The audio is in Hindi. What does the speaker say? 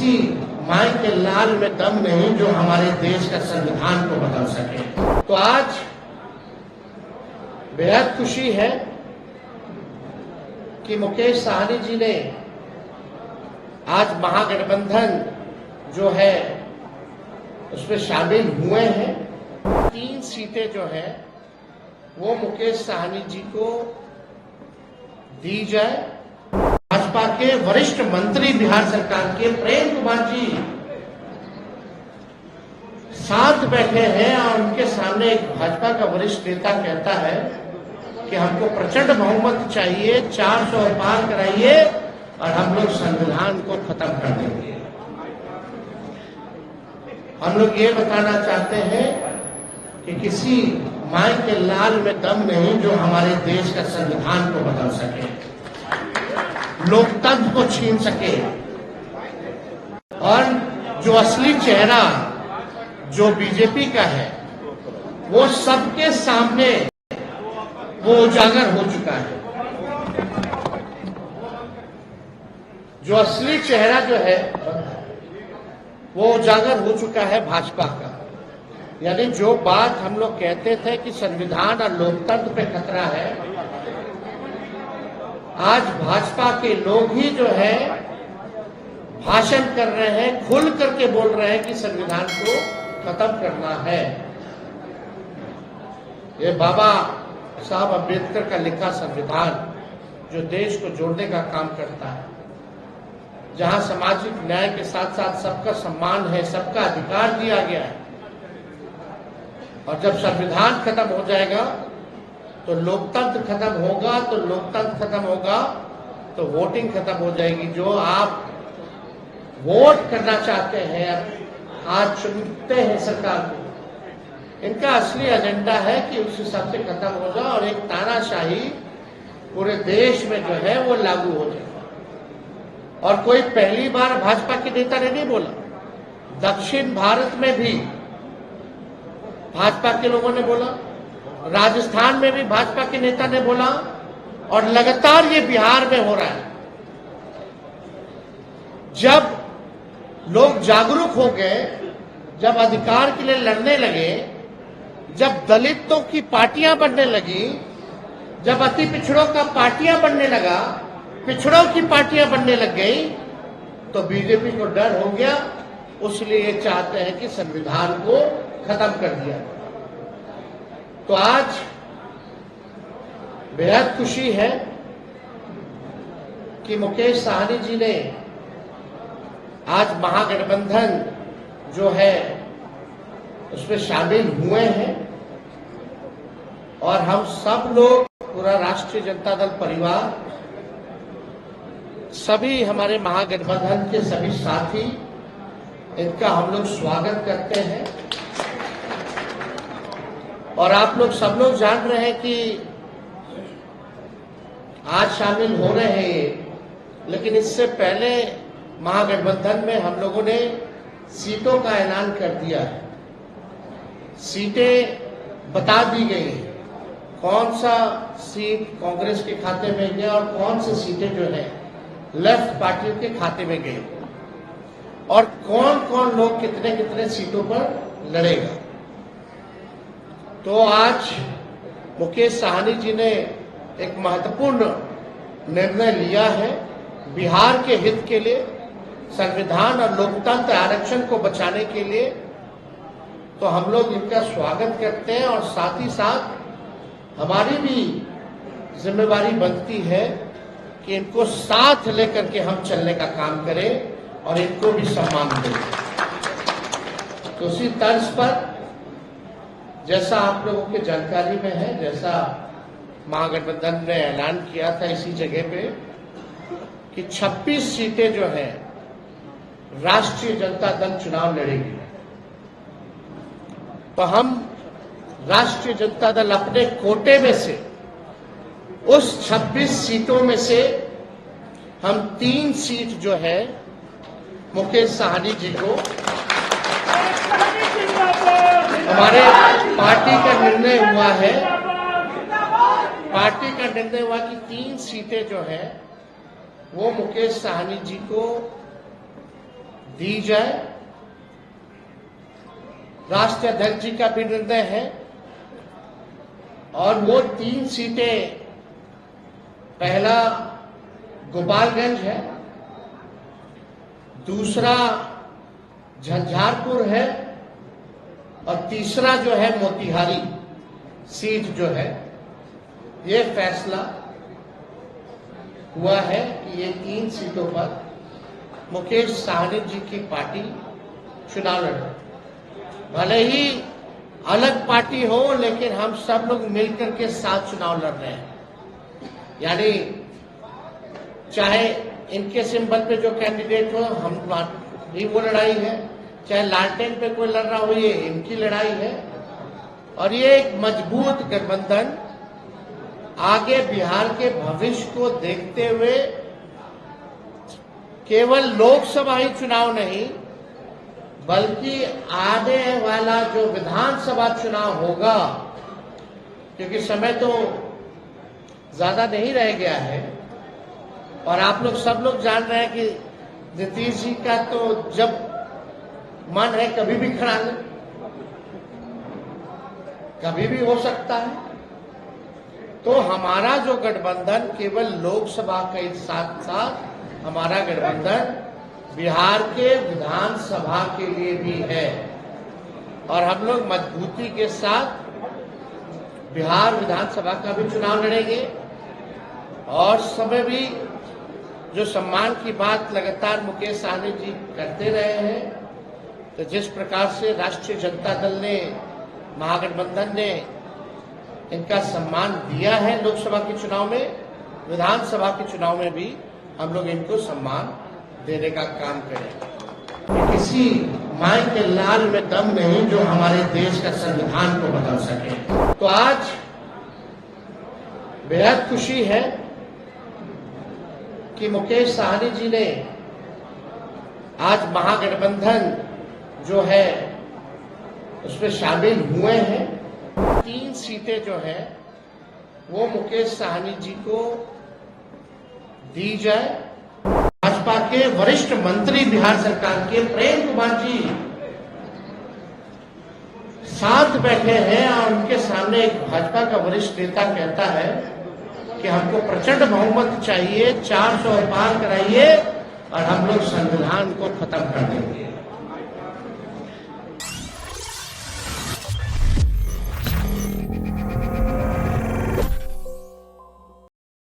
किसी माई के लाल में दम नहीं जो हमारे देश का संविधान को बदल सके। तो आज बेहद खुशी है कि मुकेश सहनी जी ने आज महागठबंधन जो है उसमें शामिल हुए हैं। 3 सीटें जो है वो मुकेश सहनी जी को दी जाए। भाजपा के वरिष्ठ मंत्री बिहार सरकार के प्रेम कुमार जी साथ बैठे हैं और उनके सामने एक भाजपा का वरिष्ठ नेता कहता है कि हमको प्रचंड बहुमत चाहिए, 400 पार कराइए और हम लोग संविधान को खत्म कर देंगे। हम लोग ये बताना चाहते हैं कि किसी माई के लाल में दम नहीं जो हमारे देश का संविधान को बदल सके, लोकतंत्र को छीन सके और जो असली चेहरा जो बीजेपी का है वो सबके सामने वो उजागर हो चुका है। जो असली चेहरा जो है वो उजागर हो चुका है भाजपा का। यानी जो बात हम लोग कहते थे कि संविधान और लोकतंत्र पे खतरा है, आज भाजपा के लोग ही जो है भाषण कर रहे हैं, खुल करके बोल रहे हैं कि संविधान को खत्म करना है। ये बाबा साहब अम्बेडकर का लिखा संविधान जो देश को जोड़ने का काम करता है, जहां सामाजिक न्याय के साथ साथ सबका सम्मान है, सबका अधिकार दिया गया है। और जब संविधान खत्म हो जाएगा तो लोकतंत्र खत्म होगा, तो लोकतंत्र खत्म होगा तो वोटिंग खत्म हो जाएगी। जो आप वोट करना चाहते हैं, आज चुनते हैं सरकार को, इनका असली एजेंडा है कि उस हिसाब से खत्म हो जाए और एक तानाशाही पूरे देश में जो है वो लागू हो जाए। और कोई पहली बार भाजपा के नेता ने नहीं बोला, दक्षिण भारत में भी भाजपा के लोगों ने बोला, राजस्थान में भी भाजपा के नेता ने बोला और लगातार ये बिहार में हो रहा है। जब लोग जागरूक हो गए, जब अधिकार के लिए लड़ने लगे, जब दलितों की पार्टियां बनने लगी, जब अति पिछड़ों का पार्टियां बनने लगा, पिछड़ों की पार्टियां बनने लग गई, तो बीजेपी को डर हो गया। उसलिए ये चाहते हैं कि संविधान को खत्म कर दिया। तो आज बेहद खुशी है कि मुकेश सहनी जी ने आज महागठबंधन जो है उसमें शामिल हुए हैं और हम सब लोग, पूरा राष्ट्रीय जनता दल परिवार, सभी हमारे महागठबंधन के सभी साथी, इनका हम लोग स्वागत करते हैं। और आप लोग सब लोग जान रहे हैं कि आज शामिल हो रहे हैं, लेकिन इससे पहले महागठबंधन में हम लोगों ने सीटों का ऐलान कर दिया है। सीटें बता दी गई हैं, कौन सा सीट कांग्रेस के खाते में गया और कौन सी सीटें जो है लेफ्ट पार्टियों के खाते में गई, और कौन कौन लोग कितने कितने सीटों पर लड़ेगा। तो आज मुकेश सहनी जी ने एक महत्वपूर्ण निर्णय लिया है बिहार के हित के लिए, संविधान और लोकतंत्र आरक्षण को बचाने के लिए। तो हम लोग इनका स्वागत करते हैं और साथ ही साथ हमारी भी जिम्मेवारी बनती है कि इनको साथ लेकर के हम चलने का काम करें और इनको भी सम्मान दें। तो उसी तर्ज पर, जैसा आप लोगों के जानकारी में है, जैसा महागठबंधन ने ऐलान किया था इसी जगह पे कि 26 सीटें जो है राष्ट्रीय जनता दल चुनाव लड़ेगी। तो हम राष्ट्रीय जनता दल अपने कोटे में से उस 26 सीटों में से हम 3 सीट जो है मुकेश सहनी जी को, हमारे पार्टी का निर्णय हुआ है, पार्टी का निर्णय हुआ कि 3 सीटें जो है वो मुकेश सहनी जी को दी जाए। राष्ट्रीय अध्यक्ष जी का भी निर्णय है और वो 3 सीटें, पहला गोपालगंज है, दूसरा झंझारपुर है और तीसरा जो है मोतिहारी सीट जो है। ये फैसला हुआ है कि ये 3 सीटों पर मुकेश साहनी जी की पार्टी चुनाव लड़े। भले ही अलग पार्टी हो, लेकिन हम सब लोग मिलकर के साथ चुनाव लड़ रहे हैं। यानी चाहे इनके सिंबल पे जो कैंडिडेट हो, हम भी वो लड़ाई है, चाहे लालटेन पे कोई लड़ रहा हो, ये इनकी लड़ाई है। और ये एक मजबूत गठबंधन आगे बिहार के भविष्य को देखते हुए केवल लोकसभा ही चुनाव नहीं, बल्कि आने वाला जो विधानसभा चुनाव होगा, क्योंकि समय तो ज्यादा नहीं रह गया है और आप लोग सब लोग जान रहे हैं कि नीतीश जी का तो जब मन है कभी भी खड़ा ले, कभी भी हो सकता है। तो हमारा जो गठबंधन केवल लोकसभा के साथ साथ हमारा गठबंधन बिहार के विधानसभा के लिए भी है और हम लोग मजबूती के साथ बिहार विधानसभा का भी चुनाव लड़ेंगे। और समय भी जो सम्मान की बात लगातार मुकेश साहनी जी करते रहे हैं, तो जिस प्रकार से राष्ट्रीय जनता दल ने, महागठबंधन ने इनका सम्मान दिया है लोकसभा के चुनाव में, विधानसभा के चुनाव में भी हम लोग इनको सम्मान देने का काम करें। किसी माई के लाल में दम नहीं जो हमारे देश का संविधान को बदल सके। तो आज बेहद खुशी है कि मुकेश साहनी जी ने आज महागठबंधन जो है उसमें शामिल हुए हैं। 3 सीटें जो है वो मुकेश साहनी जी को दी जाए। भाजपा के वरिष्ठ मंत्री बिहार सरकार के प्रेम कुमार जी साथ बैठे हैं और उनके सामने एक भाजपा का वरिष्ठ नेता कहता है कि हमको प्रचंड बहुमत चाहिए, 400 पार कराइए और हम लोग संविधान को खत्म कर देंगे।